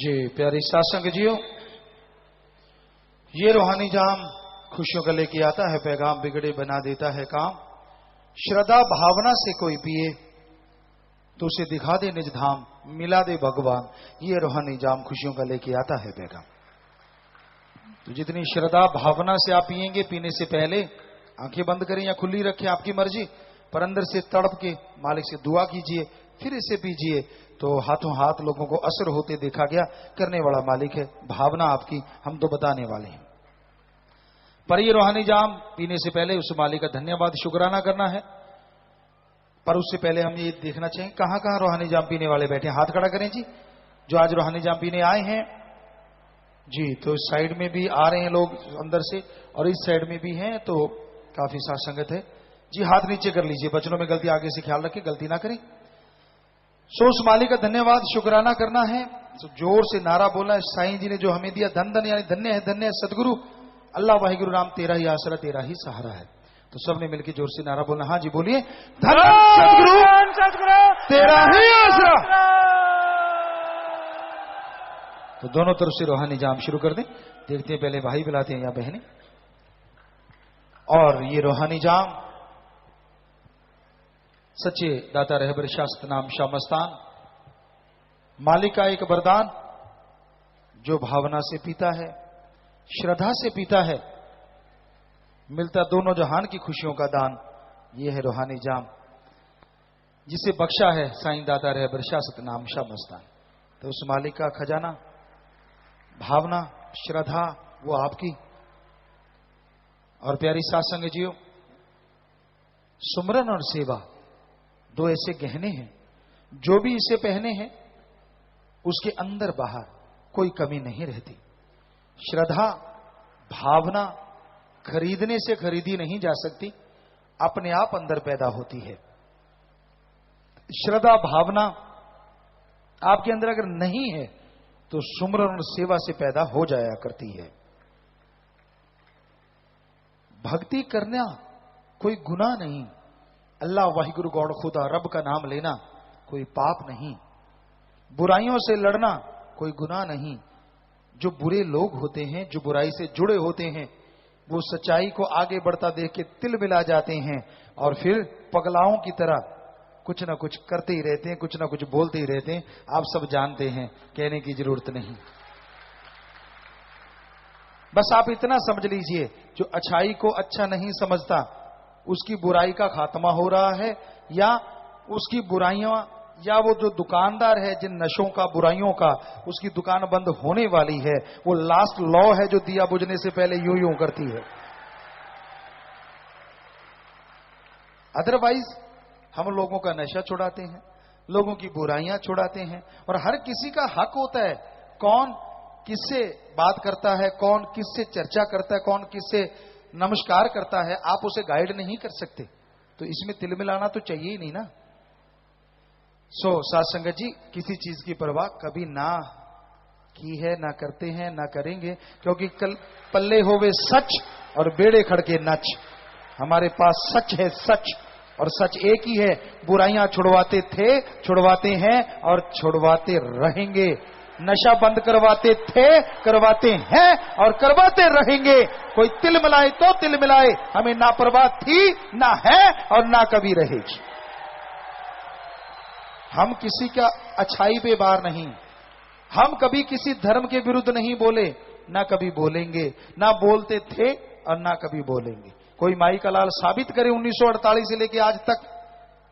जी प्यारी सत्संग जियो, ये रूहानी जाम खुशियों का लेके आता है पैगाम, बिगड़े बना देता है काम। श्रद्धा भावना से कोई पिए तो उसे दिखा दे निज धाम, मिला दे भगवान। ये रूहानी जाम खुशियों का लेके आता है पैगाम। तो जितनी श्रद्धा भावना से आप पिएंगे, पीने से पहले आंखें बंद करें या खुली रखें, आपकी मर्जी, पर अंदर से तड़प के मालिक से दुआ कीजिए, फिर इसे पीजिए। तो हाथों हाथ लोगों को असर होते देखा गया। करने वाला मालिक है, भावना आपकी, हम तो बताने वाले हैं। पर ये रूहानी जाम पीने से पहले उस मालिक का धन्यवाद शुक्राना करना है। पर उससे पहले हम ये देखना चाहिए कहां कहां रूहानी जाम पीने वाले बैठे हैं। हाथ खड़ा करें जी, जो आज रूहानी जाम पीने आए हैं जी। तो इस साइड में भी आ रहे हैं लोग अंदर से, और इस साइड में भी हैं, तो काफी साथ संगत है जी। हाथ नीचे कर लीजिए, बचनों में गलती आगे से ख्याल रखें, गलती ना करें। सो उस मालिक का धन्यवाद शुक्राना करना है। तो जोर से नारा बोला है, साईं जी ने जो हमें दिया धन धन, यानी धन्य है, धन्य है सदगुरु अल्लाह वाहिगुरु राम, तेरा ही आसरा तेरा ही सहारा है। तो सबने मिलकर जोर से नारा बोलना। हाँ जी बोलिए, धन सदगुरु तेरा ही आसरा। तो दोनों तरफ से रूहानी जाम शुरू कर दें। देखते हैं पहले भाई बुलाते हैं या बहनें। और ये रूहानी जाम सच्चे दाता रहबर शास्त्र नाम शामस्तान मालिक का एक वरदान, जो भावना से पीता है, श्रद्धा से पीता है, मिलता दोनों जहान की खुशियों का दान। ये है रूहानी जाम, जिसे बख्शा है साईं दाता रहबर शास्त्र नाम शामस्तान। तो उस मालिक का खजाना, भावना, श्रद्धा, वो आपकी। और प्यारी सत्संग जियो, सुमरन और सेवा दो ऐसे गहने हैं, जो भी इसे पहने हैं उसके अंदर बाहर कोई कमी नहीं रहती। श्रद्धा भावना खरीदने से खरीदी नहीं जा सकती, अपने आप अंदर पैदा होती है। श्रद्धा भावना आपके अंदर अगर नहीं है तो सुमरन और सेवा से पैदा हो जाया करती है। भक्ति करना कोई गुनाह नहीं, अल्लाह वाहिगुरु गौड़ खुदा रब का नाम लेना कोई पाप नहीं, बुराइयों से लड़ना कोई गुनाह नहीं। जो बुरे लोग होते हैं, जो बुराई से जुड़े होते हैं, वो सच्चाई को आगे बढ़ता देख के तिल मिला जाते हैं और फिर पगलाओं की तरह कुछ ना कुछ करते ही रहते हैं, कुछ ना कुछ बोलते ही रहते हैं। आप सब जानते हैं, कहने की जरूरत नहीं। बस आप इतना समझ लीजिए, जो अच्छाई को अच्छा नहीं समझता उसकी बुराई का खात्मा हो रहा है, या उसकी बुराइयां, या वो जो दुकानदार है जिन नशों का, बुराइयों का, उसकी दुकान बंद होने वाली है। वो लास्ट लॉ है जो दिया बुझने से पहले यूं यूं करती है। अदरवाइज हम लोगों का नशा छुड़ाते हैं, लोगों की बुराइयां छुड़ाते हैं, और हर किसी का हक होता है कौन किससे बात करता है, कौन किससे चर्चा करता है, कौन किससे नमस्कार करता है। आप उसे गाइड नहीं कर सकते, तो इसमें तिल मिलाना तो चाहिए ही नहीं ना। सो साथ संगत जी, किसी चीज की परवाह कभी ना की है, ना करते हैं, ना करेंगे, क्योंकि कल पल्ले होवे सच और बेड़े खड़के नच। हमारे पास सच है, सच, और सच एक ही है। बुराइयां छुड़वाते थे, छुड़वाते हैं और छुड़वाते रहेंगे। नशा बंद करवाते थे, करवाते हैं और करवाते रहेंगे। कोई तिल मिलाए तो तिल मिलाए, हमें ना परवाह थी, ना है और ना कभी रहेगी। हम किसी का अच्छाई पे बार नहीं, हम कभी किसी धर्म के विरुद्ध नहीं बोले, ना कभी बोलेंगे, ना बोलते थे और ना कभी बोलेंगे। कोई माई का लाल साबित करे 1948 से लेके आज तक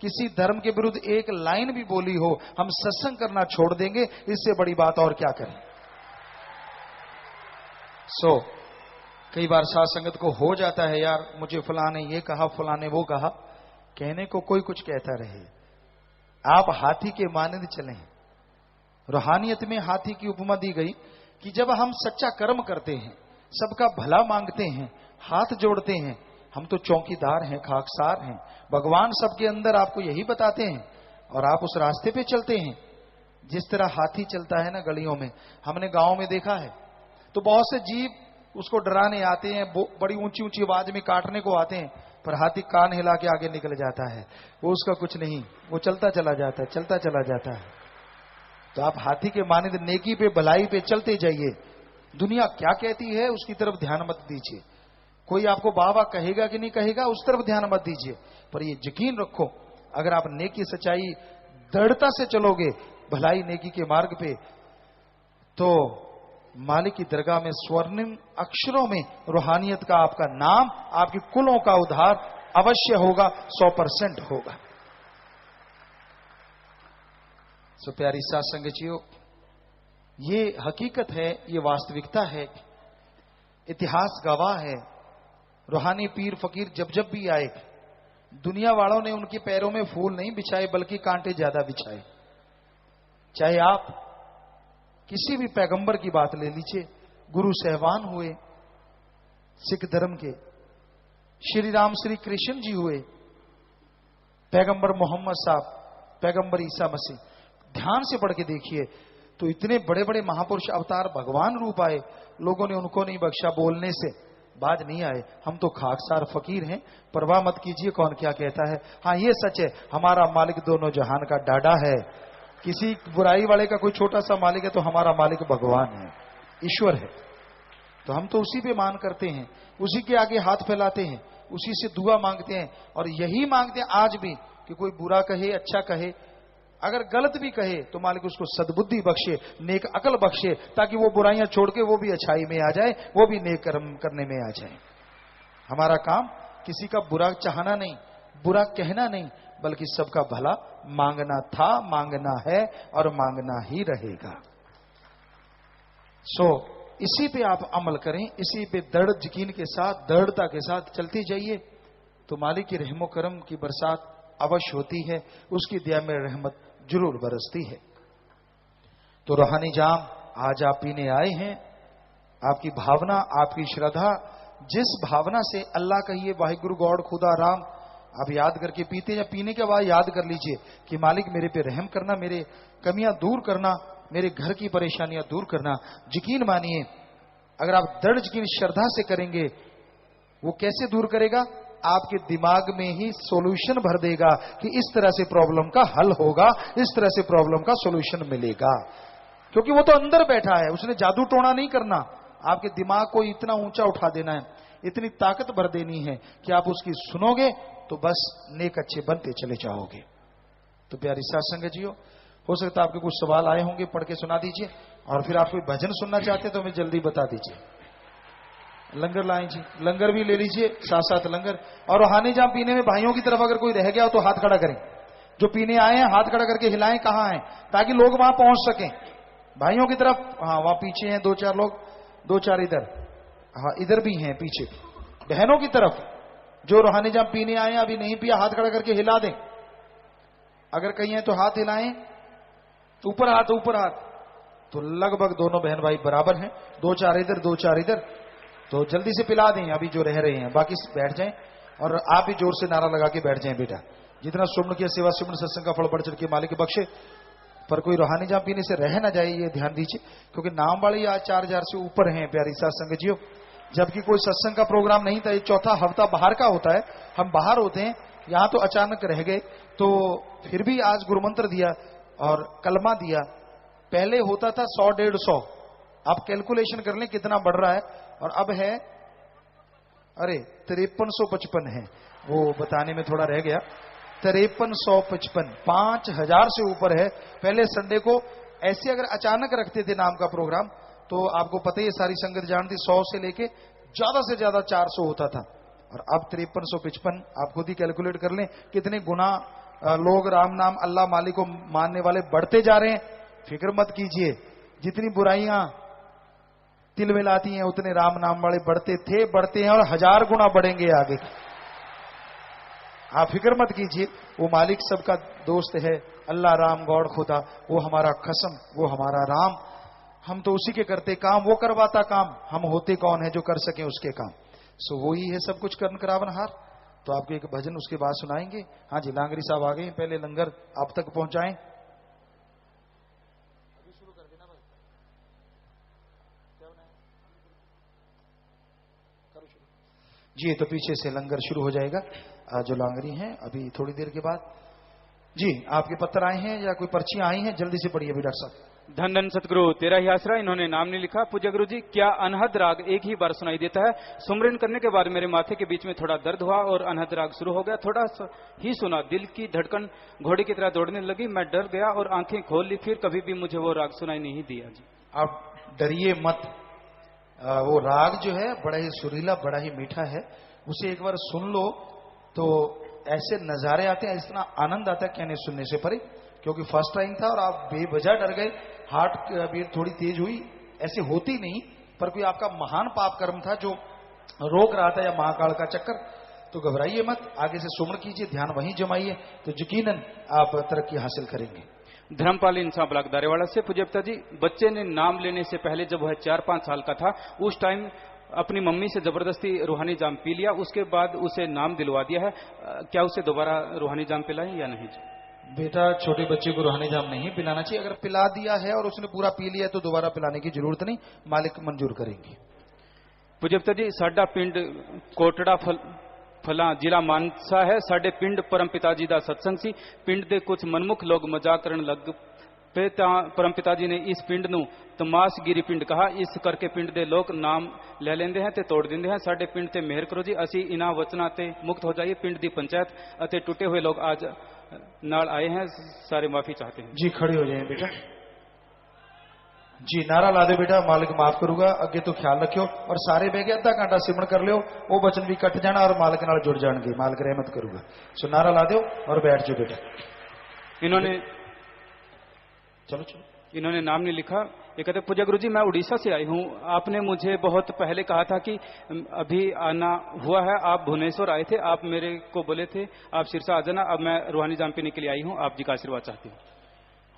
किसी धर्म के विरुद्ध एक लाइन भी बोली हो, हम सत्संग करना छोड़ देंगे। इससे बड़ी बात और क्या करें। कई बार साथ संगत को हो जाता है, यार मुझे फलाने ये कहा, फलाने वो कहा। कहने को कोई कुछ कहता रहे, आप हाथी के मानंद चलें। रूहानियत में हाथी की उपमा दी गई कि जब हम सच्चा कर्म करते हैं, सबका भला मांगते हैं, हाथ जोड़ते हैं, हम तो चौकीदार हैं, खाकसार हैं। भगवान सबके अंदर आपको यही बताते हैं और आप उस रास्ते पे चलते हैं। जिस तरह हाथी चलता है ना गलियों में, हमने गांव में देखा है, तो बहुत से जीव उसको डराने आते हैं, बड़ी ऊंची ऊंची आवाज में काटने को आते हैं, पर हाथी कान हिला के आगे निकल जाता है। वो उसका कुछ नहीं, वो चलता चला जाता है, चलता चला जाता है। तो आप हाथी के मानिंद नेकी पे भलाई पे चलते जाइए। दुनिया क्या कहती है उसकी तरफ ध्यान मत दीजिए। कोई आपको बाबा कहेगा कि नहीं कहेगा उस तरफ ध्यान मत दीजिए। पर ये यकीन रखो, अगर आप नेकी सच्चाई दृढ़ता से चलोगे भलाई नेकी के मार्ग पे, तो मालिक की दरगाह में स्वर्णिम अक्षरों में रूहानियत का आपका नाम, आपकी कुलों का उद्धार अवश्य होगा, 100% होगा। सो प्यारी साथ संगतियों, ये हकीकत है, ये वास्तविकता है, इतिहास गवाह है। रूहानी पीर फकीर जब जब भी आए, दुनिया वालों ने उनके पैरों में फूल नहीं बिछाए बल्कि कांटे ज्यादा बिछाए। चाहे आप किसी भी पैगंबर की बात ले लीजिए, गुरु सहवान हुए सिख धर्म के, श्री राम श्री कृष्ण जी हुए, पैगंबर मोहम्मद साहब, पैगंबर ईसा मसीह, ध्यान से पढ़ के देखिए तो इतने बड़े बड़े महापुरुष अवतार भगवान रूप आए, लोगों ने उनको नहीं बख्शा, बोलने से बाज नहीं आए। हम तो खाकसार फकीर हैं, परवाह मत कीजिए कौन क्या कहता है। हाँ ये सच है, हमारा मालिक दोनों जहान का डाडा है। किसी बुराई वाले का कोई छोटा सा मालिक है तो हमारा मालिक भगवान है, ईश्वर है। तो हम तो उसी पे मान करते हैं, उसी के आगे हाथ फैलाते हैं, उसी से दुआ मांगते हैं। और यही मांगते हैं आज भी कि कोई बुरा कहे अच्छा कहे, अगर गलत भी कहे तो मालिक उसको सद्बुद्धि बख्शे, नेक अकल बख्शे, ताकि वो बुराइयां छोड़ के वो भी अच्छाई में आ जाए, वो भी नेक कर्म करने में आ जाए। हमारा काम किसी का बुरा चाहना नहीं, बुरा कहना नहीं, बल्कि सबका भला मांगना था, मांगना है और मांगना ही रहेगा। सो इसी पे आप अमल करें, इसी पे दृढ़ यकीन के साथ, दृढ़ता के साथ चलते जाइए, तो मालिक की रहमो करम की बरसात अवश्य होती है, उसकी दया में रहमत जरूर बरसती है। तो रूहानी जाम आज आप पीने आए हैं, आपकी भावना, आपकी श्रद्धा, जिस भावना से अल्लाह कहिए, वाहिगुरु गॉड खुदा राम, आप याद करके पीते, या पीने के बाद याद कर लीजिए कि मालिक मेरे पे रहम करना, मेरे कमियां दूर करना, मेरे घर की परेशानियां दूर करना। यकीन मानिए, अगर आप दृढ़ यकीन श्रद्धा से करेंगे, वो कैसे दूर करेगा? आपके दिमाग में ही सॉल्यूशन भर देगा कि इस तरह से प्रॉब्लम का हल होगा, इस तरह से प्रॉब्लम का सॉल्यूशन मिलेगा। क्योंकि वो तो अंदर बैठा है, उसने जादू टोना नहीं करना, आपके दिमाग को इतना ऊंचा उठा देना है, इतनी ताकत भर देनी है कि आप उसकी सुनोगे तो बस नेक अच्छे बनते चले जाओगे। तो प्यारी साथ संगत जियो, हो सकता है आपके कुछ सवाल आए होंगे, पढ़ के सुना दीजिए, और फिर आप कोई भजन सुनना चाहते तो हमें जल्दी बता दीजिए। लंगर लाएं जी, लंगर भी ले लीजिए, साथ साथ लंगर। और रूहानी जाम पीने में भाइयों की तरफ अगर कोई रह गया हो तो हाथ खड़ा करें, जो पीने आए हैं हाथ खड़ा करके हिलाएं कहाँ हैं, ताकि लोग वहां पहुंच सकें। भाइयों की तरफ, हाँ वहां पीछे हैं 2-4 लोग, 2-4 इधर, हाँ इधर भी हैं पीछे। बहनों की तरफ जो रूहानी जाम पीने आए हैं, अभी नहीं पिया, हाथ खड़ा करके हिला दें। अगर कहीं है तो हाथ हिलाएं, ऊपर हाथ, ऊपर हाथ। तो लगभग दोनों बहन भाई बराबर हैं, 2-4 इधर 2-4 इधर। तो जल्दी से पिला दें अभी जो रह रहे हैं, बाकी बैठ जाएं। और आप भी जोर से नारा लगा के बैठ जाएं बेटा। जितना सुमन किया सेवा सुमन सत्संग का फल बढ़ चढ़ के मालिक बख्शे, पर कोई रूहानी जाम पीने से रह ना जाए, ये ध्यान दीजिए। क्योंकि नाम वाले आज 4000 से ऊपर हैं प्यारी साथ संगत जियो, जबकि कोई सत्संग का प्रोग्राम नहीं था। ये चौथा हफ्ता बाहर का होता है, हम बाहर होते हैं, यहां तो अचानक रह गए। तो फिर भी आज गुरु मंत्र दिया और कलमा दिया। पहले होता था 100-150, आप कैलकुलेशन कर लें कितना बढ़ रहा है। और अब है, अरे 5355 है, वो बताने में थोड़ा रह गया, 5355, 5000 से ऊपर है। पहले संडे को ऐसे अगर अचानक रखते थे नाम का प्रोग्राम, तो आपको पता ही है, सारी संगत जानती, 100 से लेके ज्यादा से ज्यादा 400 होता था। और अब 5355, आप खुद ही कैलकुलेट कर लें कितने गुना लोग राम नाम अल्लाह मालिक को मानने वाले बढ़ते जा रहे हैं। फिक्र मत कीजिए, जितनी बुराइयां तिल मिलाती हैं उतने राम नाम वाले बढ़ते थे, बढ़ते हैं और 1000 गुना बढ़ेंगे आगे। आप फिक्र मत कीजिए, वो मालिक सबका दोस्त है, अल्लाह राम गॉड खुदा, वो हमारा कसम, वो हमारा राम। हम तो उसी के करते काम, वो करवाता काम, हम होते कौन है जो कर सके उसके काम। सो वो ही है सब कुछ कर्ण करावनहार। तो आपको एक भजन उसके बाद सुनाएंगे। हाँ जी, लांगरी साहब आ गए, पहले लंगर आप तक पहुंचाएं। जी, तो पीछे से लंगर शुरू हो जाएगा। जो लांगरी हैं अभी थोड़ी देर के बाद। जी, आपके पत्तर आए हैं या कोई पर्चियां आई हैं, जल्दी से पढ़िए अभी डॉक्टर साहब। धन धन सतगुरु तेरा ही आसरा। इन्होंने नाम नहीं लिखा। पूज्य गुरु जी, क्या अनहद राग एक ही बार सुनाई देता है? सुमरन करने के बाद मेरे माथे के बीच में थोड़ा दर्द हुआ और अनहद राग शुरू हो गया। थोड़ा ही सुना, दिल की धड़कन घोड़े की तरह दौड़ने लगी। मैं डर गया और आंखें खोल ली। फिर कभी भी मुझे वो राग सुनाई नहीं दिया जी। आप डरिए मत। वो राग जो है बड़ा ही सुरीला, बड़ा ही मीठा है। उसे एक बार सुन लो तो ऐसे नजारे आते हैं, इतना आनंद आता है कहने सुनने से परे। क्योंकि फर्स्ट टाइम था और आप बेवजह डर गए, हार्ट बीट थोड़ी तेज हुई। ऐसे होती नहीं, पर कोई आपका महान पाप कर्म था जो रोक रहा था, या महाकाल का चक्कर। तो घबराइए मत, आगे से सुमन कीजिए, ध्यान वहीं जमाइए, तो यकीनन आप तरक्की हासिल करेंगे। धर्मपाल इंसान ब्लॉक दारेवाड़ा से। पूज्यता जी, बच्चे ने नाम लेने से पहले जब वह 4-5 साल का था, उस टाइम अपनी मम्मी से जबरदस्ती रूहानी जाम पी लिया। उसके बाद उसे नाम दिलवा दिया है। क्या उसे दोबारा रूहानी जाम पिलाएं या नहीं जी? बेटा, छोटे बच्चे को रूहानी जाम नहीं पिलाना चाहिए। अगर पिला दिया है और उसने पूरा पी लिया तो दोबारा पिलाने की जरूरत नहीं, मालिक मंजूर करेंगे। पूज्यता जी, साडा पिंड कोटड़ा फला जिला मानसा है। साडे पिंड परम पिता जी दा सत्संग सी। पिंड दे कुछ मनमुख लोग मजाक करन लग पे तां परम पिता जी ने इस पिंड नूं तमाशगिरी पिंड कहा। इस करके पिंड दे लोग नाम ले लेंदे हैं ते तोड़ दिंदे हैं। साडे पिंड ते मेहर करो जी, असी इन्हां वचनां ते मुक्त हो जाइए। पिंड दी पंचायत अते टूटे हुए लोग आज नाल आए हैं, सारे माफी चाहते हैं जी। खड़े हो जाए बेटा जी, नारा ला दे बेटा, मालिक माफ करूंगा। अगे तो ख्याल रखियो और सारे बह के अद्धा घंटा सिमरण कर लियो, वो वचन भी कट जाना और मालिक नाल जुड़ जाएंगे। मालिक रहमत करूंगा। सो नारा ला दो और बैठ जाओ बेटा। इन्होंने नाम नहीं लिखा। ये कहते, पूज्य गुरु जी, मैं उड़ीसा से आई हूँ। आपने मुझे बहुत पहले कहा था कि अभी आना हुआ है। आप भुवनेश्वर आए थे, आप मेरे को बोले थे आप सिरसा आ जाना। अब मैं रूहानी जाम पीने के लिए आई हूँ, आप जी का आशीर्वाद चाहती हूँ।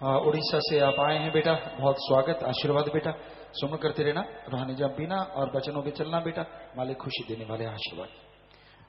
उड़ीसा से आप आए हैं बेटा, बहुत स्वागत, आशीर्वाद बेटा। सुमन करते रहना, रूहानी जाम पीना और वचनों में चलना बेटा। मालिक खुशी देने वाले आशीर्वाद।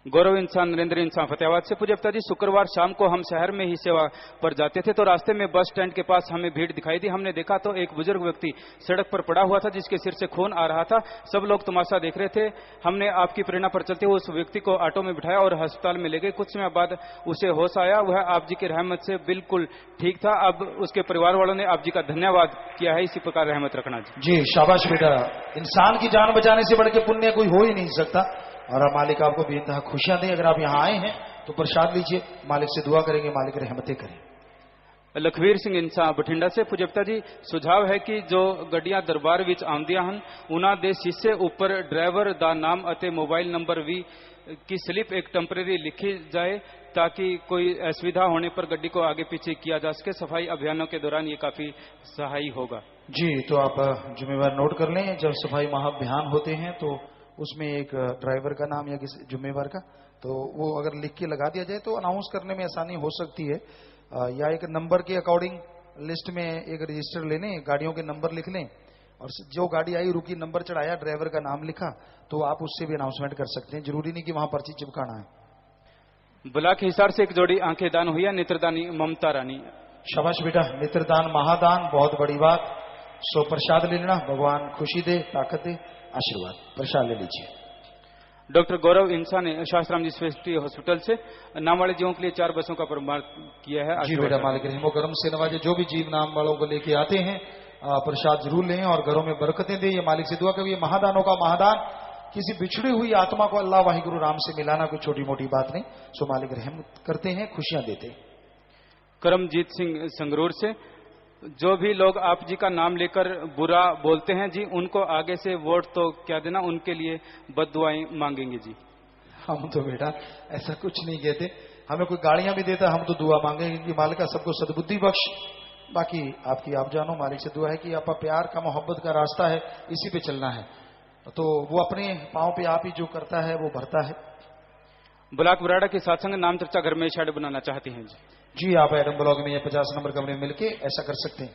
गौरव इंसान नरेंद्र इंसान फतेहाबाद से। पूज्यता जी, शुक्रवार शाम को हम शहर में ही सेवा पर जाते थे तो रास्ते में बस स्टैंड के पास हमें भीड़ दिखाई दी। हमने देखा तो एक बुजुर्ग व्यक्ति सड़क पर पड़ा हुआ था जिसके सिर से खून आ रहा था। सब लोग तमाशा देख रहे थे। हमने आपकी प्रेरणा पर चलते हुए उस व्यक्ति को ऑटो में बिठाया और अस्पताल में ले गए। कुछ समय बाद उसे होश आया। वह आप जी की रहमत से बिल्कुल ठीक था। अब उसके परिवार वालों ने आप जी का धन्यवाद किया है। इसी प्रकार रहमत रखना जी। शाबाश बेटा। इंसान की जान बचाने से बढ़ के पुण्य कोई हो ही नहीं सकता। और अब मालिक आपको बेइंतहा खुशियां दें। अगर आप यहाँ आए हैं तो प्रसाद लीजिए, मालिक से दुआ करेंगे, मालिक रहमतें करें। लखवीर सिंह इंसान बठिंडा से। पूज्यता जी, सुझाव है कि जो गड्डियां दरबार विच आउंदियां हन उन्हां दे शीशे ऊपर ड्राइवर दा नाम अते मोबाइल नंबर भी की स्लिप एक टेम्परेरी लिखी जाए ताकि कोई असुविधा होने पर गड्डी को आगे पीछे किया जा सके। सफाई अभियानों के दौरान ये काफी सहायी होगा जी। तो आप जिम्मेवार नोट कर लें, जब सफाई महाअभियान होते हैं तो उसमें एक ड्राइवर का नाम या किसी जिम्मेवार का, तो वो अगर लिख के लगा दिया जाए तो अनाउंस करने में आसानी हो सकती है। या एक नंबर के अकॉर्डिंग लिस्ट में एक रजिस्टर ले लें, गाड़ियों के नंबर लिख लें और जो गाड़ी आई रुकी, नंबर चढ़ाया, ड्राइवर का नाम लिखा, तो आप उससे भी अनाउंसमेंट कर सकते हैं। जरूरी नहीं कि वहां पर्ची चिपकाना है। ब्लॉक हिसार से एक जोड़ी आंखें दान हुई है, नेत्रदानी ममता रानी। शाबाश बेटा, नेत्रदान महादान, बहुत बड़ी बात। सो प्रसाद ले लेना, भगवान खुशी दे, ताकत दे, आशीर्वाद। प्रसाद ले लीजिए। डॉक्टर गौरव इंसान ने शास्त्राम जी स्पेशलिटी हॉस्पिटल से नाम वाले जीवों के लिए 4 बसों का प्रमाण किया है। जी बेटा, मालिक रहमो करम से नवाजे। जो भी जीव नाम वालों को लेके आते हैं प्रसाद जरूर लें और घरों में बरकतें दे। ये मालिक से दुआ करिए, महादानों का महादान, किसी बिछड़ी हुई आत्मा को अल्लाह वाहिगुरु राम से मिलाना कोई छोटी मोटी बात नहीं। सो मालिक रहम करते हैं, खुशियां देते हैं। करमजीत सिंह संगरूर से। जो भी लोग आप जी का नाम लेकर बुरा बोलते हैं जी, उनको आगे से वोट तो क्या देना, उनके लिए बद्दुआएं मांगेंगे जी। हम तो बेटा ऐसा कुछ नहीं कहते, हमें कोई गाड़ियां भी देता हम तो दुआ मांगेंगे कि मालिक सबको सद्बुद्धि बख्श। बाकी आपकी आप जानो, मालिक से दुआ है कि आपका प्यार का मोहब्बत का रास्ता है, इसी पे चलना है। तो वो अपने पांव पे आप ही जो करता है वो भरता है। ब्लॉक बराड़ा के साथ नाम चर्चा घर में शेड बनाना चाहते हैं जी। आप एडम ब्लॉक में 50 नंबर कमरे में मिलके ऐसा कर सकते हैं।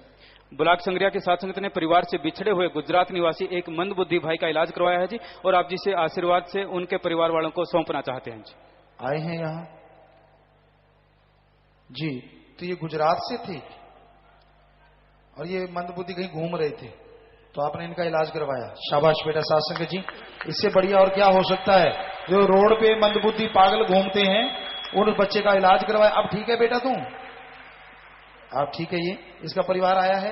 ब्लॉक संग्रिया के साथ संगत ने परिवार से बिछड़े हुए गुजरात निवासी एक मंदबुद्धि भाई का इलाज करवाया है जी, और आप जी से आशीर्वाद से उनके परिवार वालों को सौंपना चाहते हैं जी। आए हैं यहाँ जी, तो ये गुजरात से थे और ये मंदबुद्धि कहीं घूम रहे थे, तो आपने इनका इलाज करवाया। शाबाश बेटा सासंग जी, इससे बढ़िया और क्या हो सकता है। जो रोड पे मंदबुद्धि पागल घूमते हैं उन बच्चे का इलाज करवाया। अब ठीक है बेटा, तुम आप ठीक है। ये इसका परिवार आया है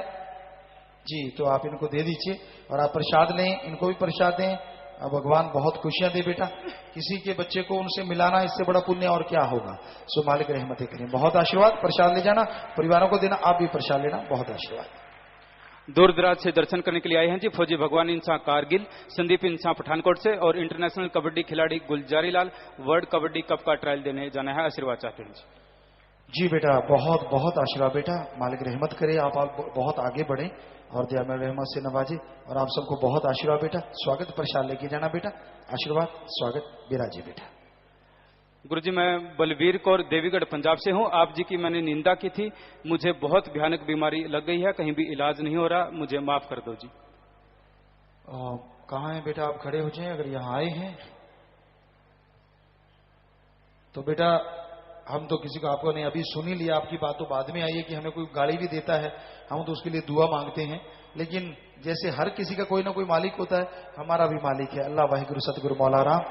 जी, तो आप इनको दे दीजिए और आप प्रसाद लें, इनको भी प्रसाद दें। भगवान बहुत खुशियां दे बेटा, किसी के बच्चे को उनसे मिलाना इससे बड़ा पुण्य और क्या होगा। सो मालिक रहमत करें। बहुत आशीर्वाद, प्रसाद ले जाना, परिवारों को देना, आप भी प्रसाद लेना। बहुत आशीर्वाद। दूर दराज से दर्शन करने के लिए आए हैं जी फौजी भगवान इंसान कारगिल, संदीप इंसान पठानकोट से और इंटरनेशनल कबड्डी खिलाड़ी गुलजारी लाल वर्ल्ड कबड्डी कप का ट्रायल देने जाना है, आशीर्वाद चाहते हैं जी। जी बेटा, बहुत बहुत आशीर्वाद बेटा, मालिक रहमत करे, आप बहुत आगे बढ़े और दया में रहमत से नवाजे और आप सबको बहुत आशीर्वाद बेटा। स्वागत, प्रसाद लेके जाना बेटा, आशीर्वाद, स्वागत, विराजे बेटा। गुरुजी, मैं बलवीर कौर देवीगढ़ पंजाब से हूँ। आप जी की मैंने निंदा की थी, मुझे बहुत भयानक बीमारी लग गई है, कहीं भी इलाज नहीं हो रहा, मुझे माफ कर दो जी। कहाँ है बेटा, आप खड़े हो जाएं। अगर यहाँ आए हैं तो बेटा हम तो किसी को आपको नहीं, अभी सुन ही लिया, आपकी बात तो बाद में आई है कि हमें कोई गाड़ी भी देता है, हम तो उसके लिए दुआ मांगते हैं। लेकिन जैसे हर किसी का कोई ना कोई मालिक होता है, हमारा भी मालिक है अल्लाह वाहिगुरु सतगुरु मौला राम।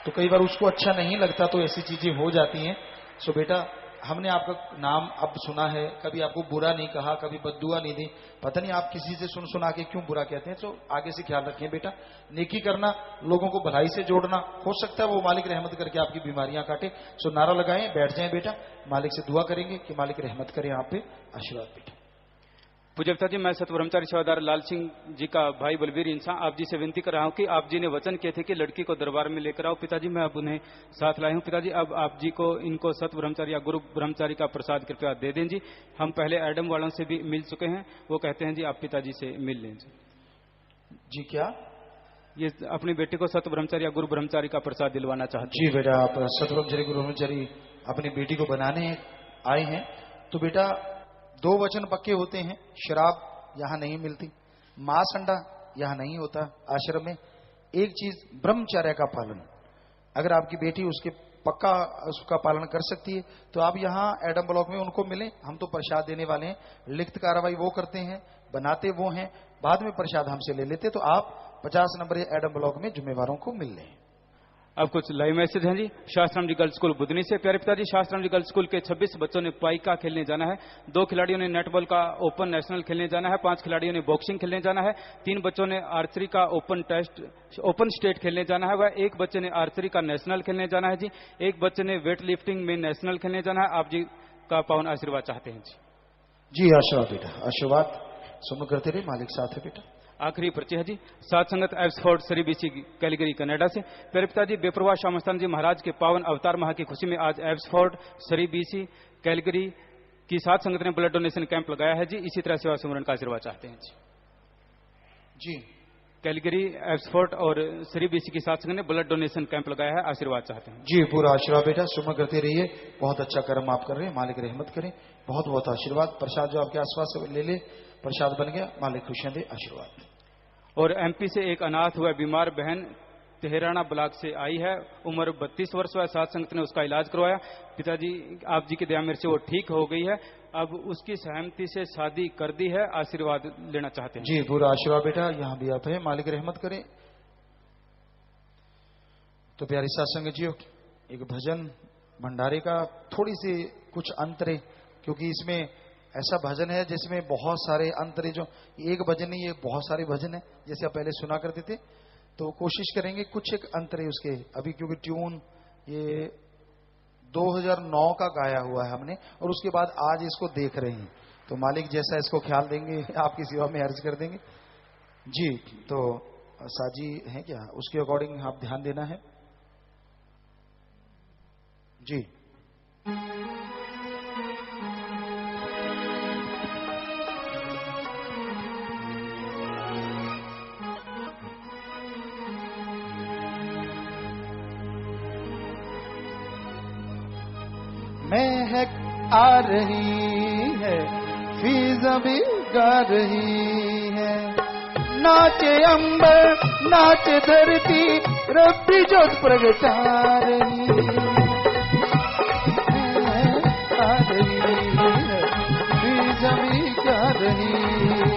तो कई बार उसको अच्छा नहीं लगता तो ऐसी चीजें हो जाती हैं। सो बेटा, हमने आपका नाम अब सुना है, कभी आपको बुरा नहीं कहा, कभी बद्दुआ नहीं दी, पता नहीं आप किसी से सुन सुना के क्यों बुरा कहते हैं। तो आगे से ख्याल रखें बेटा, नेकी करना, लोगों को भलाई से जोड़ना, हो सकता है वो मालिक रहमत करके आपकी बीमारियां काटे। सो नारा लगाएं, बैठ जाएं बेटा, मालिक से दुआ करेंगे कि मालिक रहमत करे आप पे। आशीर्वाद बेटा। पूज्य पिता जी, मैं सत ब्रह्मचारी सेवादार लाल सिंह जी का भाई बलवीर इंसान आप जी से विनती कर रहा हूं कि आप जी ने वचन किए थे कि लड़की को दरबार में लेकर आओ। पिताजी, मैं अब उन्हें साथ लाया हूं। पिताजी, अब आप जी को इनको सत ब्रह्मचारी या गुरु ब्रह्मचारी का प्रसाद कृपया दे दें जी। हम पहले एडम वालों से भी मिल चुके हैं, वो कहते हैं जी आप पिताजी से मिल लें जी। जी क्या? ये अपनी बेटी को सत ब्रह्मचारी या गुरु ब्रह्मचारी का प्रसाद दिलवाना चाहते हैं। जी बेटा, आप सत ब्रह्मचारी गुरु ब्रह्मचारी अपनी बेटी को बनाने आए हैं। तो बेटा, दो वचन पक्के होते हैं, शराब यहां नहीं मिलती, मांस अंडा यहां नहीं होता आश्रम में। एक चीज, ब्रह्मचर्य का पालन, अगर आपकी बेटी उसके पक्का उसका पालन कर सकती है तो आप यहाँ एडम ब्लॉक में उनको मिलें। हम तो प्रसाद देने वाले हैं, लिखित कार्रवाई वो करते हैं, बनाते वो हैं, बाद में प्रसाद हमसे ले लेते। तो आप 50 नंबर एडम ब्लॉक में जिम्मेवारों को मिल लें। अब कुछ लाइव मैसेज हैं जी। शास्त्राम जी गर्ल्स स्कूल बुधनी से, प्यारे पिताजी, शास्त्राम जी गर्ल्स स्कूल के 26 बच्चों ने पाइका खेलने जाना है, 2 खिलाड़ियों ने नेटबॉल का ओपन नेशनल खेलने जाना है, 5 खिलाड़ियों ने बॉक्सिंग खेलने जाना है, 3 बच्चों ने आर्चरी का ओपन स्टेट खेलने जाना है, वह 1 बच्चे ने आर्चरी का नेशनल खेलने जाना है जी, 1 बच्चे ने वेट लिफ्टिंग में नेशनल खेलने जाना है। आप जी का पावन आशीर्वाद चाहते हैं जी। जी आशीर्वाद बेटा, आशीर्वाद सुन करते रहे, मालिक साथ है बेटा। आखिरी पर्ची है जी, सात संगत एब्सफोर्ड सरी बीसी कैलगरी कनाडा से, प्यारे पिताजी, बेप्रवाह श्यामस्थान जी महाराज के पावन अवतार माह की खुशी में आज एब्सफोर्ड सरी बीसी कैलगरी की 7 संगत ने ब्लड डोनेशन कैंप लगाया है जी। इसी तरह सेवा सुमरन का आशीर्वाद चाहते हैं जी। कैलगरी, एब्सफोर्ड और सरी बीसी की 7 संगत ने ब्लड डोनेशन कैंप लगाया है, आशीर्वाद चाहते हैं जी। पूरा आशीर्वाद बेटा, सुमन करते रहिए, बहुत अच्छा कर्म आप कर रहे हैं, मालिक रहमत करें। बहुत बहुत आशीर्वाद। प्रसाद जो आपके आसपास ले ले, प्रसाद बन गया, मालिक खुशियां दे, आशीर्वाद। और एमपी से एक अनाथ हुआ बीमार बहन तेहराना ब्लॉक से आई है, उम्र 32 वर्ष हुआ, 7 संगत ने उसका इलाज करवाया। पिताजी, आप जी की दया मेरे से वो ठीक हो गई है, अब उसकी सहमति से शादी कर दी है, आशीर्वाद लेना चाहते हैं जी। पूरा आशीर्वाद बेटा, यहाँ भी आप है, मालिक रहमत करे। तो प्यारी सत्संग जी, एक भजन भंडारे का थोड़ी सी कुछ अंतरे, क्योंकि इसमें ऐसा भजन है जिसमें बहुत सारे अंतरे, जो एक भजन नहीं, ये बहुत सारे भजन है जैसे आप पहले सुना करते थे। तो कोशिश करेंगे कुछ एक अंतरे उसके, अभी क्योंकि ट्यून ये 2009 का गाया हुआ है हमने, और उसके बाद आज इसको देख रहे हैं, तो मालिक जैसा इसको ख्याल देंगे आपकी सेवा में अर्ज कर देंगे जी। तो साजी है क्या, उसके अकॉर्डिंग आप ध्यान देना है जी। महक आ रही है, फिज़ा भी गा रही है, नाचे अंबर नाचे धरती, रब्बी जोत प्रगटा रही आ रही है, फिज़ा भी गा रही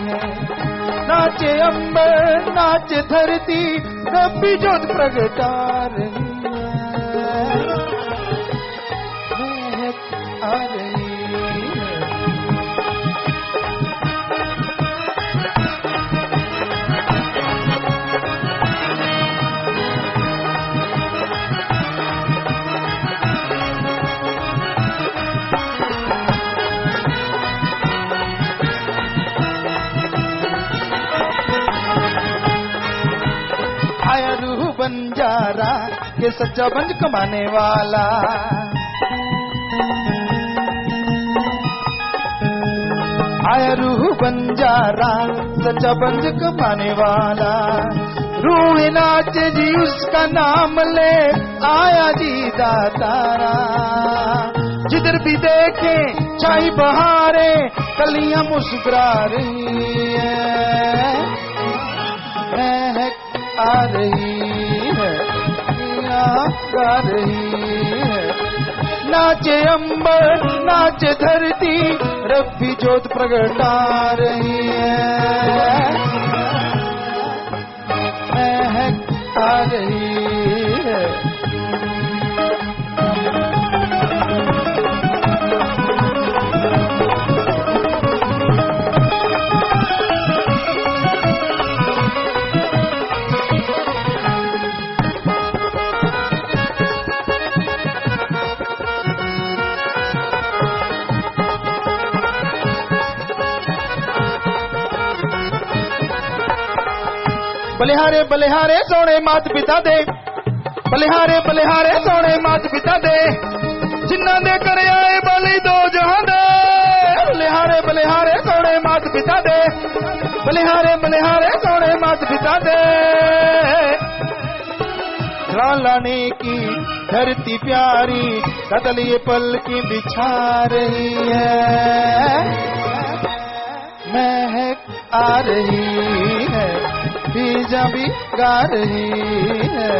है, नाचे अंबर नाचे धरती, रब्बी जोत प्रगटा रही आ रही है। बंजारा के सच्चा बंज कमाने वाला। आया रूह बंजारा सच्चा बंज कमाने वाला। रूह नाचे जी उसका नाम ले आया जी दातारा। जिधर भी देखे छाई बहारे कलियां मुस्कुरा रही है, महक आ रही है, गा रही है। नाचे अंबर नाचे धरती रब्बी जोत प्रगटा रही है, महक आ रही है। बलिहारे बलिहारे सोने मात पिता दे, बलिहारे बलिहारे सोने मात पिता दे, जिन्ना दे कर आए बलि दो जहां दे। बलिहारे बलिहारे सोने मात पिता दे, बलिहारे बलिहारे सोने मात पिता दे। लाने की धरती प्यारी कदलिए पल की बिछा रही है, महक आ रही है, बीजा भी गा रही है।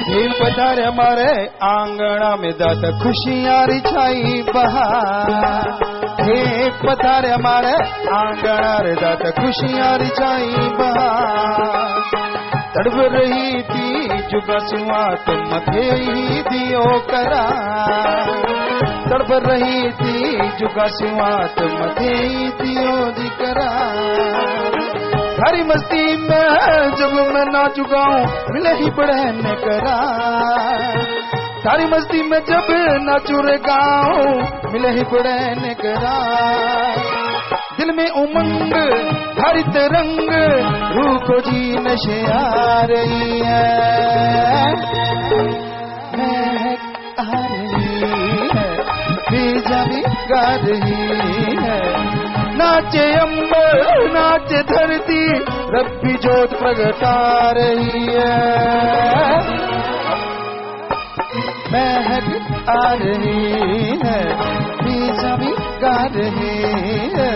भील पधारे हमारे आंगना में दाता खुशियाँ छाई बहार। हे पधारे हमारे आंगना रे दाता खुशियाँ छाई बहार। तड़प रही थी जुगा सिवा तुम मथे ही दियो करा। तड़प रही थी जुगा सिवा तुम मथे ही दियो दी करा। हरी मस्ती में जब मैं नाचू गाऊं मिले ही बड़हन करा। सारी मस्ती में जब नाचू रे गाऊं मिले ही बड़हन करा। दिल में उमंग हरित रंग रूह को जी नशे आ रही है, महक आ रही है, बीजा भी गा रही है। नाचे अंबर नाचे धरती रब्बी जोत प्रगटा रही है, महक आ रही है, बीजा भी गा रही है।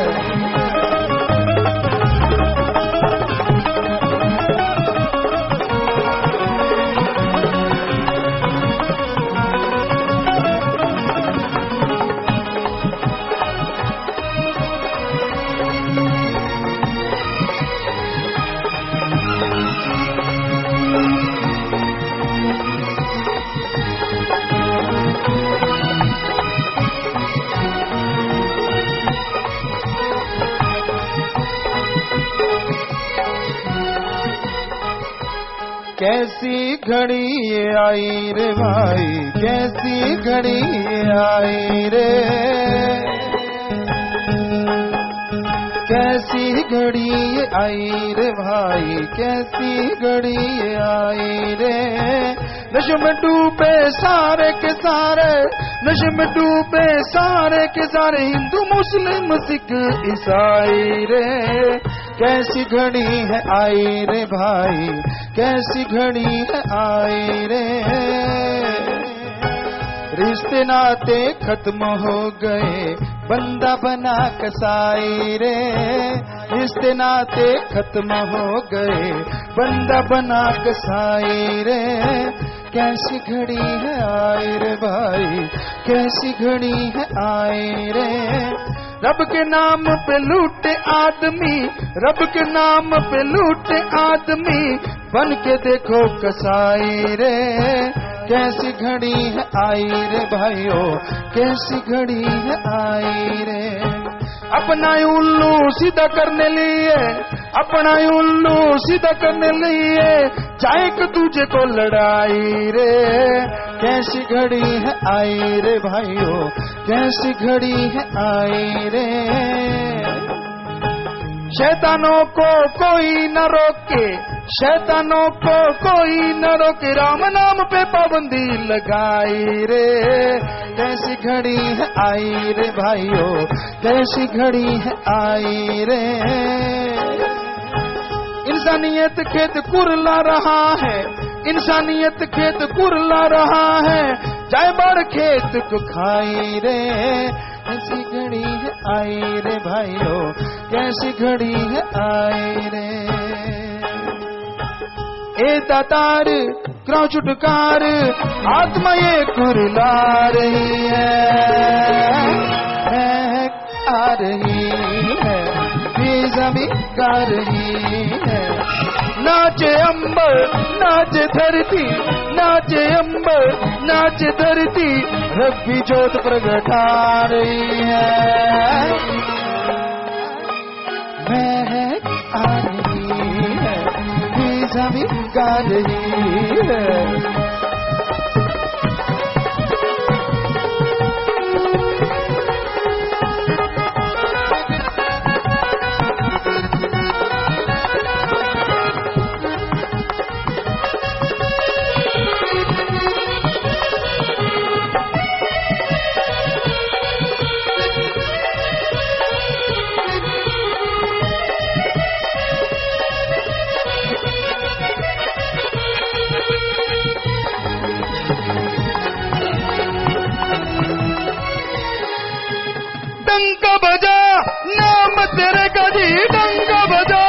कैसी घड़ी ये आई रे भाई, कैसी घड़ी ये आई रे। कैसी घड़ी ये आई रे भाई, कैसी घड़ी ये आई रे। नशे में डूबे सारे के सारे, नशे में डूबे सारे के सारे, हिंदू मुस्लिम सिख ईसाई रे। कैसी घड़ी है आई रे भाई, कैसी घड़ी है आई रे। रिश्ते नाते खत्म हो गए, बंदा बना कसाई रे। रिश्ते नाते खत्म हो गए, बंदा बना कसाई रे। कैसी घड़ी है आई रे भाई, कैसी घड़ी है आई रे। रब के नाम पे लूटे आदमी, रब के नाम पे लूटे आदमी, बन के देखो कसाई रे। कैसी घड़ी है आई रे भाइयों, कैसी घड़ी है आई रे। अपना उल्लू सीधा करने लिए, अपना उल्लू सीधा करने लिए चाहे एक दूजे को लड़ाई रे। कैसी घड़ी है आई रे भाइयों, कैसी घड़ी है आई रे। शैतानों को कोई न रोके, शैतानों को कोई न रोके, राम नाम पे पाबंदी लगाई रे। कैसी घड़ी है आई रे भाइयों, कैसी घड़ी है आई रे। इंसानियत खेत कुरला रहा है, इंसानियत खेत कुरला रहा है, जाए बार खेत को खाई रे। कैसी घड़ी है आई रे भाइयों, कैसी घड़ी है आई रे। ए दातार क्यों छुटकार, आत्मा ये कुरला रही है, आ रही है, बेज़मी गा रही है। नाचे अंबर नाचे धरती, नाचे अंबर नाचे धरती, रब्बी ज्योत प्रगटा रही है, महक आ रही है, बेज़मी गा रही है। डंका बजा नाम तेरे का जी, डंका बजा,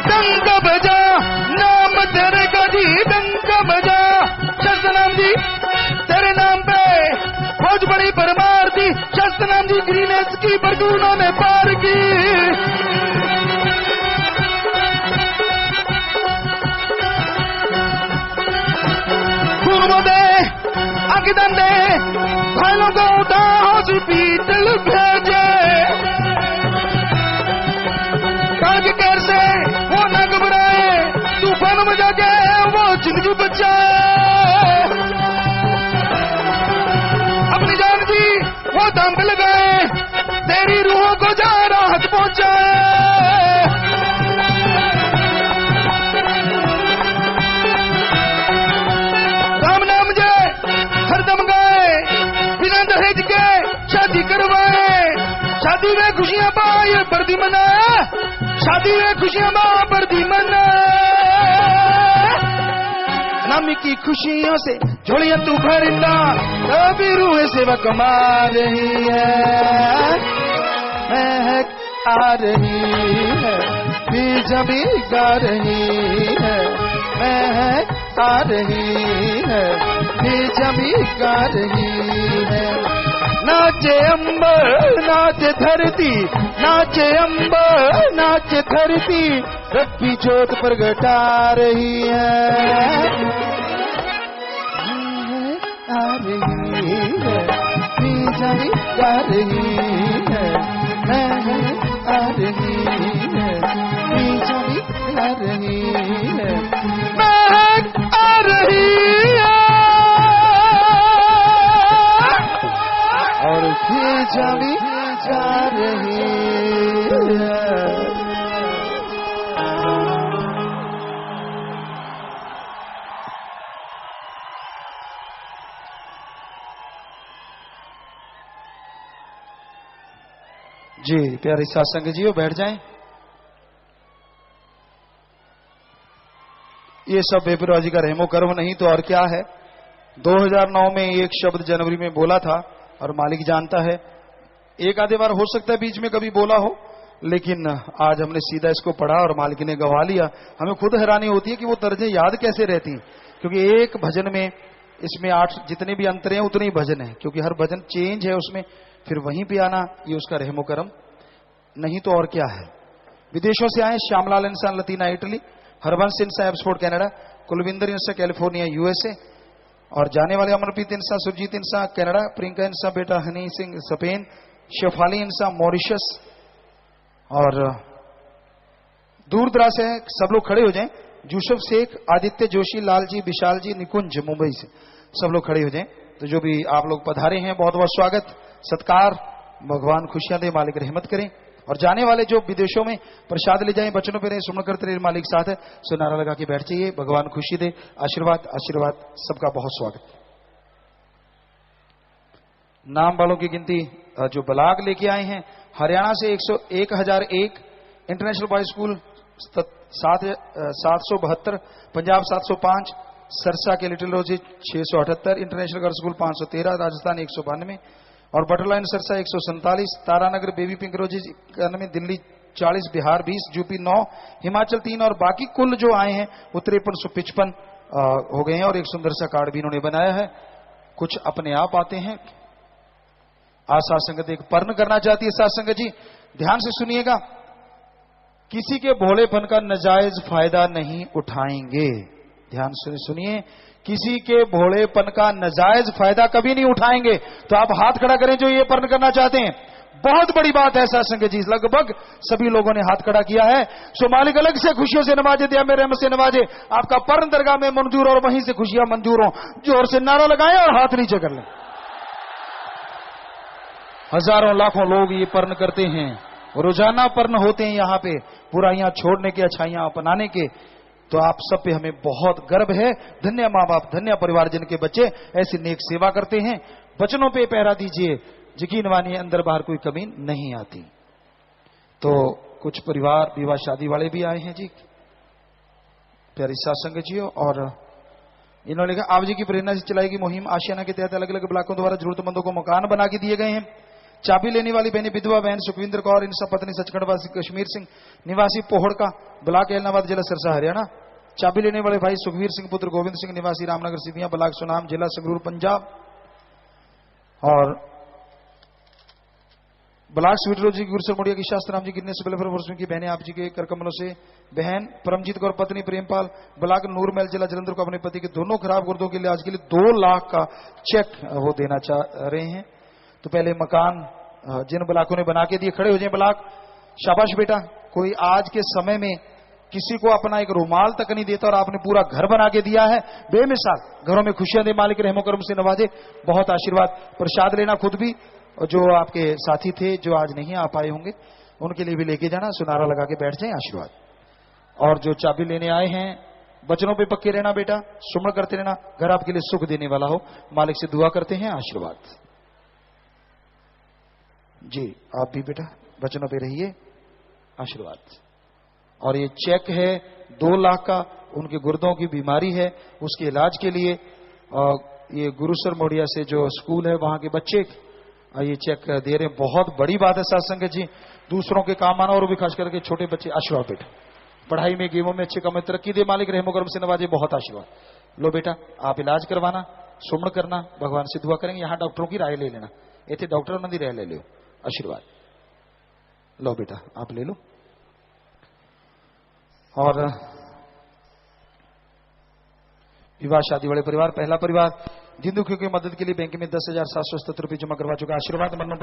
डंका बजा नाम तेरे का जी, डंका बजा। शस्त्रनाम जी तेरे नाम पे फौज बड़ी परमार थी, शस्त्रनाम जी ग्रीनेस की बरगुना में पार की। दंडे भाइयों को उठा हॉस्पिटल भेजे, काल के कहर से वो न घबराए, तूफान में जाके वो जिंदगी बचाए। अपनी जान जी वो दाम पे लगाए, तेरी रूहों को जा राहत पहुंचाए। राम नाम जय हरदम गाए, बिना दहेज के शादी करवाए, शादी में खुशियां पाए बर्दी मनाए, शादी में खुशियां पाए बर्दी मनाए। नामी की खुशियों से झोलियां तू भरता, कभी रूह से वह कमा रही है, महक आ रही है, बीजा भी गा रही है, महक आ रही है, बीजा भी गा रही है। नाचे अंबर नाचे धरती, नाचे अंबर नाचे धरती, रब्बी ज्योत प्रगटा रही है, आ रही है, बीजा भी गा रही है, आ रही है, बीजा भी गा रही है, महक आ रही है, और बीजा भी जा रही है। जी प्यारे सत्संग जी बैठ जाएं। ये सब बेपरवाही का रहमो कर्म नहीं तो और क्या है। 2009 में एक शब्द जनवरी में बोला था और मालिक जानता है, एक आधे बार हो सकता है बीच में कभी बोला हो, लेकिन आज हमने सीधा इसको पढ़ा और मालिक ने गवा लिया। हमें खुद हैरानी होती है कि वो तर्जें याद कैसे रहती हैं, क्योंकि एक भजन में इसमें 8 जितने भी अंतर हैं उतने ही भजन है, क्योंकि हर भजन चेंज है उसमें, फिर वहीं पे आना ये उसका रहमो करम नहीं तो और क्या है। विदेशों से आए श्यामलाल इंसान लतीना इटली, हरबंश इंसान एब्सपोर्ट कनाडा, कुलविंदर इंसान कैलिफोर्निया यूएसए, और जाने वाले अमरप्रीत इंसान सुरजीत इंसान कनाडा, प्रियंका इंसान बेटा हनी सिंह स्पेन, शेफाली इंसान मॉरिशस, और दूर दराज से सब लोग खड़े हो जाएं। यूसुफ शेख, आदित्य जोशी, लालजी, विशाल जी, निकुंज मुंबई से सब लोग खड़े हो जाएं। तो जो भी आप लोग पधारे हैं बहुत बहुत स्वागत सत्कार, भगवान खुशियां दे, मालिक रहमत करें। और जाने वाले जो विदेशों में प्रसाद ले जाएं, बचनों पे रहे, सुमन करते रहे, मालिक साथ है, सो नारा लगा के बैठ जाइए। भगवान खुशी दे, आशीर्वाद आशीर्वाद, सबका बहुत स्वागत। नाम वालों की गिनती जो बलाग लेके आए हैं, हरियाणा से 1001, international boys school 772, Punjab 705, Sirsa के लिटिल रोजी 678, इंटरनेशनल गर्ल्स स्कूल 513, राजस्थान 192, और बटरलाइन सरसा 147, तारानगर बेबी पिंक रोजी 91, दिल्ली 40, बिहार 20, यूपी 9, हिमाचल 3, और बाकी कुल जो आए हैं वो 5355 हो गए हैं। और एक सुंदर सा कार्ड भी इन्होंने बनाया है। कुछ अपने आप आते हैं। आज सात संगत एक पर्ण करना चाहती है। सात संगत जी ध्यान से सुनिएगा, किसी के भोलेपन का नाजायज फायदा नहीं उठाएंगे। ध्यान से सुनिए, किसी के भोलेपन का नाजायज फायदा कभी नहीं उठाएंगे। तो आप हाथ खड़ा करें जो ये पर्ण करना चाहते हैं। बहुत बड़ी बात है सात संगत जी, लगभग सभी लोगों ने हाथ खड़ा किया है। सो मालिक अलग से खुशियों से नवाजे, दिया मेरे रहमत से नवाजे, आपका पर्ण दरगाह में मंजूर और वहीं से खुशियां मंजूर हो। जोर से नारा लगाएं और हाथ नीचे कर लें। हजारों लाखों लोग ये पर्ण करते हैं, रोजाना पर्ण होते हैं यहाँ पे, बुराइयां छोड़ने के, अच्छाइयां अपनाने के। तो आप सब पे हमें बहुत गर्व है। धन्य माँ बाप, धन्य परिवारजन के बच्चे ऐसी नेक सेवा करते हैं। बचनों पे पहरा दीजिए, यकीन मानिए अंदर बाहर कोई कमी नहीं आती। तो कुछ परिवार विवाह शादी वाले भी आए हैं जी, प्यारी सासंग जी, और इन्होंने कहा आप जी की प्रेरणा से चलाई गई मुहिम आशियाना के तहत अलग अलग ब्लॉकों द्वारा जरूरतमंदों को मकान बना के दिए गए हैं। चाबी लेने वाली बहनी विधवा बहन सुखविंदर कौर, इनसा पत्नी सचखंडवासी कश्मीर सिंह, निवासी पोहड़ का, ब्लॉक एलनाबाद, जिला सिरसा, हरियाणा। चाबी लेने वाले भाई सुखवीर सिंह पुत्र गोविंद सिंह, निवासी रामनगर सिविया, ब्लॉक सुनाम, जिला संगरूर, पंजाब। और ब्लॉक स्वीटरोड जी गुरसर मोड़िया की शास्त्राम जी गिरने से पहले फरवरी की बहने आप जी के कर कमलों से बहन परमजीत कौर पत्नी प्रेमपाल, ब्लॉक नूरमहल, जिला जलंधर को अपने पति के दोनों खराब गुर्दों के लिए आज के लिए 2 लाख का चेक वो देना चाह रहे हैं। तो पहले मकान जिन ब्लॉकों ने बना के दिए, खड़े हो जाए ब्लॉक। शाबाश बेटा, कोई आज के समय में किसी को अपना एक रुमाल तक नहीं देता और आपने पूरा घर बना के दिया है। बेमिसाल घरों में खुशियां दे, मालिक रहमो करम से नवाजे, बहुत आशीर्वाद। प्रसाद लेना खुद भी, और जो आपके साथी थे जो आज नहीं आ पाए होंगे उनके लिए भी लेके जाना। सुनारा लगा के बैठ जाए, आशीर्वाद। और जो चाबी लेने आए हैं, बचनों पे पक्के रहना बेटा, सुमन करते रहना, घर आपके लिए सुख देने वाला हो। मालिक से दुआ करते हैं, आशीर्वाद जी। आप भी बेटा बचनों पे रहिए, आशीर्वाद। और ये चेक है 2 लाख का, उनके गुर्दों की बीमारी है, उसके इलाज के लिए। ये गुरुसर मोड़िया से जो स्कूल है वहां के बच्चे ये चेक दे रहे हैं। बहुत बड़ी बात है सत्संग जी, दूसरों के काम आना, और भी खास करके छोटे बच्चे। आशीर्वाद बेटा, पढ़ाई में गेमों में अच्छे काम में तरक्की दे, मालिक रहमो करम से नवाजे, बहुत आशीर्वाद। लो बेटा आप इलाज करवाना, सुमन करना, भगवान से दुआ करेंगे। यहाँ डॉक्टरों की राय ले लेना, इतने डॉक्टर नदी राय ले लो, आशीर्वाद। लो बेटा आप ले लो। और विवाह शादी वाले परिवार, पहला परिवार जिन दुखियों की मदद के लिए बैंक में 10,777 रुपये जमा करवा चुका, आशीर्वाद। मन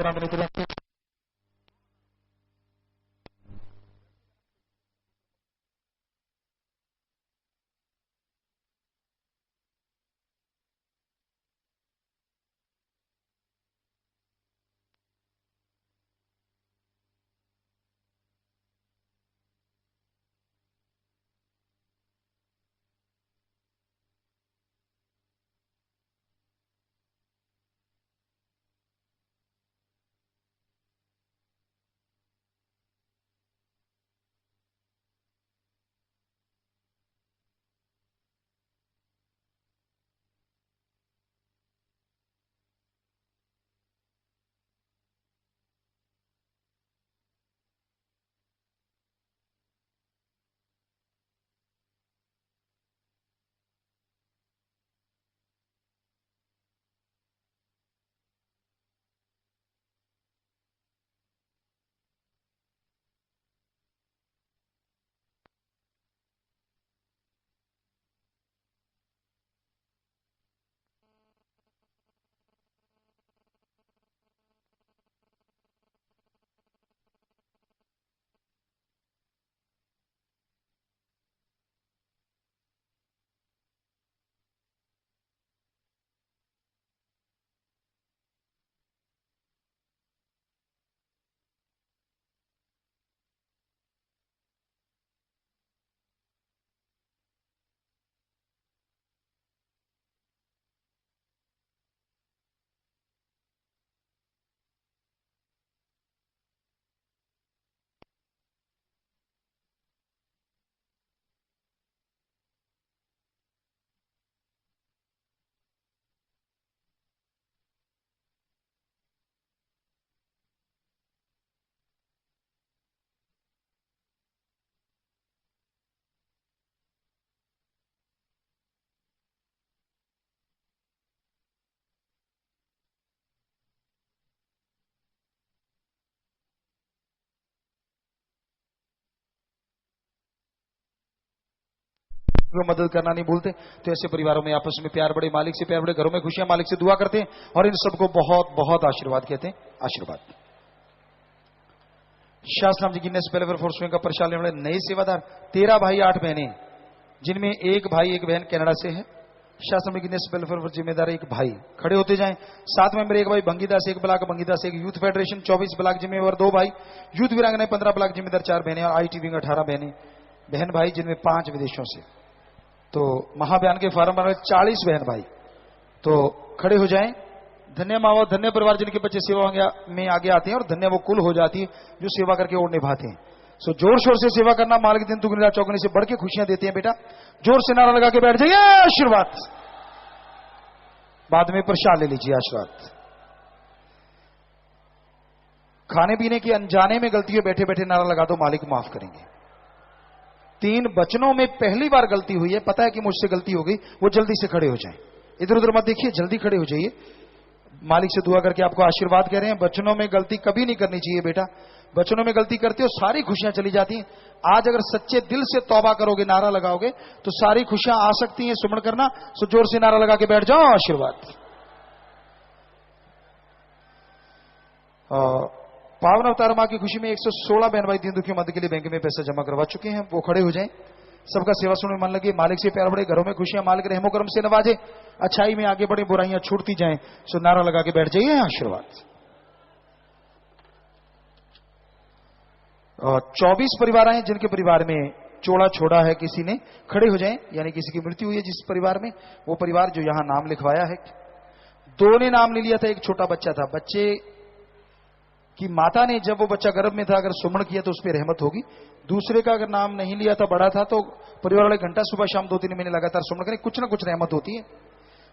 वो मदद करना नहीं भूलते। तो ऐसे परिवारों में आपस में प्यार बढ़े, मालिक से प्यार बढ़े, घरों में खुशियां, मालिक से दुआ करते हैं और इन सबको बहुत बहुत आशीर्वाद कहते हैं। आशीर्वाद। शास्त्राम जी गिनेस वेलफेयर फोर्स का प्रशाल लेने वाले नए सेवादार 13 भाई 8 बहनें, जिनमें एक भाई एक बहन कनाडा से है। शास्त्र में गिनेस वेलफेयर फॉर जिम्मेदार एक भाई खड़े होते जाएं। 7 मेंबर, एक भाई बंगीदास, एक ब्लॉक बंगीदास, एक यूथ फेडरेशन 24 ब्लॉक जिम्मेदार 2 भाई, यूथ वीरांगना 15 ब्लॉक जिम्मेदार 4 बहनें और आईटी विंग 18 बहनें बहन भाई, जिनमें 5 विदेशों से। तो महाबयान के फार्म पर 40 बहन भाई। तो खड़े हो जाएं। धन्य माँ, धन्य परिवार जिनके बच्चे सेवा में आगे आते हैं और धन्य वो कुल हो जाती है जो सेवा करके और निभाते हैं। सो जोर शोर से सेवा करना माल के दिन दुगनी रात चौगनी से बढ़ के खुशियां देते हैं। बेटा जोर से नारा लगा के बैठ जाइए। आशीर्वाद। बाद में प्रसाद ले लीजिए। आशीर्वाद। खाने पीने की अनजाने में गलती है, बैठे बैठे नारा लगा दो, मालिक माफ करेंगे। 3 वचनों में पहली बार गलती हुई है, पता है कि मुझसे गलती हो गई, वो जल्दी से खड़े हो जाएं। इधर उधर मत देखिए, जल्दी खड़े हो जाइए। मालिक से दुआ करके आपको आशीर्वाद कह रहे हैं। वचनों में गलती कभी नहीं करनी चाहिए बेटा। वचनों में गलती करते हो सारी खुशियां चली जाती हैं। आज अगर सच्चे दिल से तौबा करोगे, नारा लगाओगे, तो सारी खुशियां आ सकती हैं। सुमन करना, सो जोर से नारा लगा के बैठ जाओ। आशीर्वाद। पावन अवतार मां की खुशी में 116 बहन भाई दीन दुखियों मदद के लिए बैंक में पैसा जमा करवा चुके हैं। वो खड़े हो जाएं। सबका सेवा सुनने में मन लगे, मालिक से प्यार बढ़े, घरों में खुशियां, मालिक रहमो करम से नवाजे, अच्छाई में आगे बढ़े, बुराइयां छूटती जाएं। सो नारा लगा के बैठ जाइए। आशीर्वाद। 24 परिवार आए जिनके परिवार में चोड़ा छोड़ा है किसी ने, खड़े हो जाएं। यानी किसी की मृत्यु हुई है जिस परिवार में, वो परिवार जो यहां नाम लिखवाया है। 2 ने नाम ले लिया था, एक छोटा बच्चा था। बच्चे की माता ने जब वो बच्चा गर्भ में था अगर सुमन किया तो उस पर रहमत होगी। दूसरे का अगर नाम नहीं लिया था, बड़ा था, तो परिवार वाले घंटा सुबह शाम 2-3 महीने लगातार सुमन करें, कुछ ना कुछ रहमत होती है।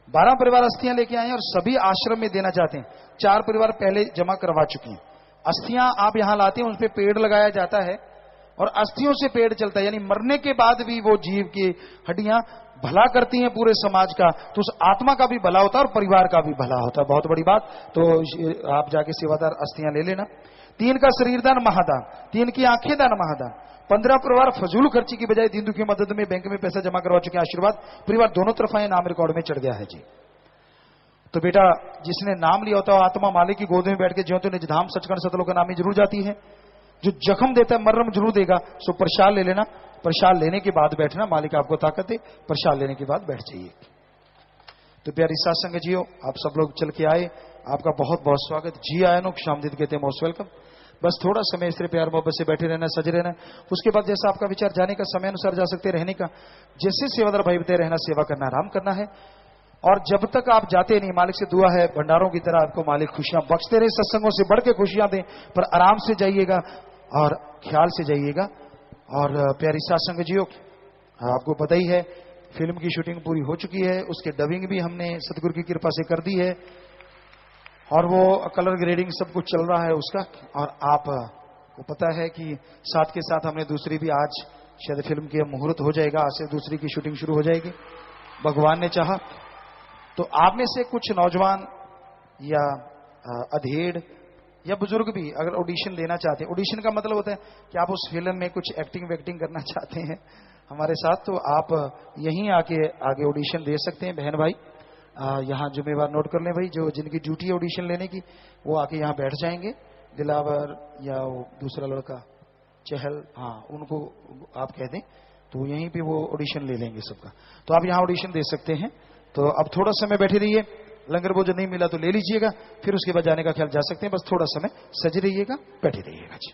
12 परिवार अस्थियां लेके आए हैं और सभी आश्रम में देना चाहते हैं। 4 परिवार पहले जमा करवा चुके हैं। अस्थियां आप यहां लाते हैं, उन पे पेड़ लगाया जाता है और अस्थियों से पेड़ चलता है। यानी मरने के बाद भी वो जीव की हड्डियां भला करती हैं पूरे समाज का, तो उस आत्मा का भी भला होता है और परिवार का भी भला होता है। बहुत बड़ी बात। तो आप जाके सेवादार अस्थियां ले लेना। 3 का शरीर दान महादान, 3 की आंखें दान महादान। 15 परिवार फजूल खर्ची की बजाय दीन दुखी मदद में बैंक में पैसा जमा करवा चुके हैं। आशीर्वाद। परिवार दोनों तरफ आए, नाम रिकॉर्ड में चढ़ गया है जी। तो बेटा जिसने नाम लिया होता है आत्मा मालिक की गोद में बैठ के ज्यों तो निज धाम सचखंड सतलोक का नामी जरूर जाती है। जो जख्म देता है मर्रम जरूर देगा। सो प्रसाद ले लेना। प्रसाद लेने के बाद बैठना, मालिक आपको ताकत दे। प्रसाद लेने के बाद बैठ जाइए। तो प्यारी साथ संग जियो, आप सब लोग चल के आए, आपका बहुत बहुत स्वागत। जी आया नो शामदीद कहते हैं, मोस्ट वेलकम। बस थोड़ा समय इस तरह प्यार मोहब्बत से बैठे रहना, सजे रहना। उसके बाद जैसा आपका विचार, जाने का समय अनुसार जा सकते, रहने का जैसे सेवादार भाई बताए, रहना, सेवा करना, आराम करना है। और जब तक आप जाते नहीं, मालिक से दुआ है भंडारों की तरह आपको मालिक खुशियां बख्शते रहे, सत्संगों से बढ़ के खुशियां दें, पर आराम से जाइएगा और ख्याल से जाइएगा। और प्यारी साथ संग जियो, आपको पता ही है फिल्म की शूटिंग पूरी हो चुकी है, उसके डबिंग भी हमने सतगुरु की कृपा से कर दी है और वो कलर ग्रेडिंग सब कुछ चल रहा है उसका। और आपको पता है कि साथ के साथ हमने दूसरी भी, आज शायद फिल्म के मुहूर्त हो जाएगा, आज से दूसरी की शूटिंग शुरू हो जाएगी भगवान ने चाहा। तो आप में से कुछ नौजवान या अधेड़ या बुजुर्ग भी अगर ऑडिशन देना चाहते हैं, ऑडिशन का मतलब होता है कि आप उस फिल्म में कुछ एक्टिंग वैक्टिंग करना चाहते हैं हमारे साथ, तो आप यहीं आके आगे ऑडिशन दे सकते हैं। बहन भाई यहाँ जिम्मेवार नोट कर लें भाई, जो जिनकी ड्यूटी है ऑडिशन लेने की, वो आके यहाँ बैठ जाएंगे। दिलावर या वो दूसरा लड़का चहल, हाँ उनको आप कह दें तो यहीं पे वो ऑडिशन ले लेंगे सबका। तो आप यहाँ ऑडिशन दे सकते हैं। तो अब थोड़ा समय बैठे रहिए, लंगर भोजन नहीं मिला तो ले लीजिएगा, फिर उसके बाद जाने का ख्याल जा सकते हैं। बस थोड़ा समय सज रहिएगा, बैठे रहिएगा जी।